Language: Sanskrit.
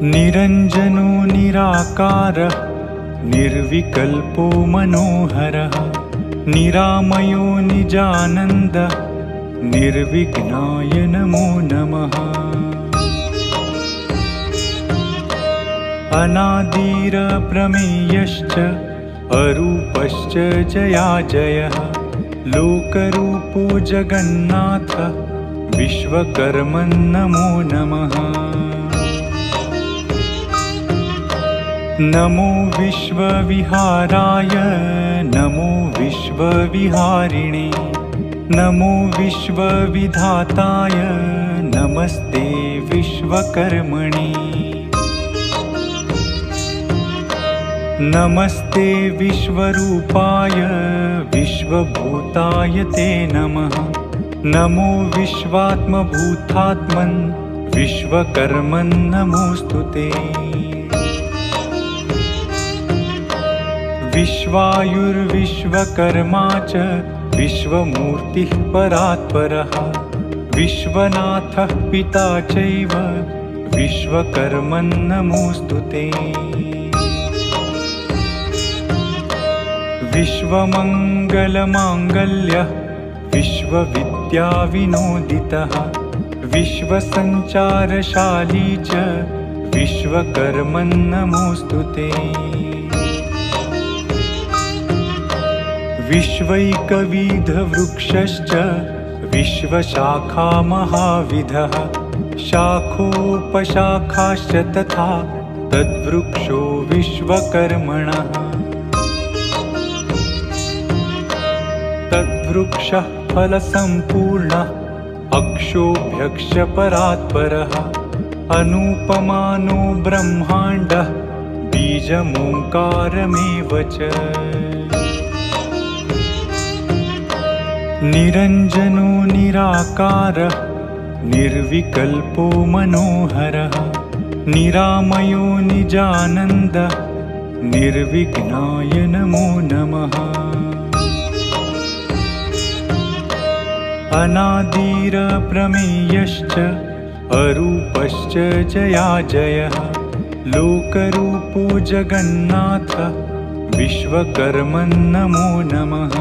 निरञ्जनो निराकारः निर्विकल्पो मनोहरः निरामयो निजानन्दः निर्विघ्नाय नमो नमः। अनादिरप्रमेयश्च अरूपश्च जयाजयः लोकरूपो जगन्नाथः विश्वकर्मन् नमो नमः। नमो विश्वविहाराय नमो विश्वविहारिणे नमो विश्वविधाताय नमस्ते विश्वकर्मणे। नमस्ते विश्वरूपाय विश्वभूताय ते नमः। नमो विश्वात्मभूतात्मन् विश्वकर्मन् नमोऽस्तुते। विश्वायुर्विश्वकर्मा च विश्वमूर्तिः परात्परः विश्वनाथः पिता चैव विश्वकर्मन् नमोऽस्तुते। विश्वमङ्गलमाङ्गल्यः विश्वविद्याविनोदितः विश्वसञ्चारशाली च विश्वकर्मन् नमोऽस्तुते। विश्वैकविधवृक्षश्च विश्वशाखामहाविधः शाखोपशाखाश्च तथा तद्वृक्षो विश्वकर्मणः। तद्वृक्षः फलसम्पूर्णः अक्षोभ्यक्षपरात्परः अनुपमानो ब्रह्माण्डः बीजमोङ्कारमेव च। निरञ्जनो निराकारः निर्विकल्पो मनोहरः निरामयो निजानन्दः निर्विघ्नाय नमो नमः। अनादिरप्रमेयश्च अरूपश्च जयाजयः लोकरूपो जगन्नाथः विश्वकर्मन् नमो नमः।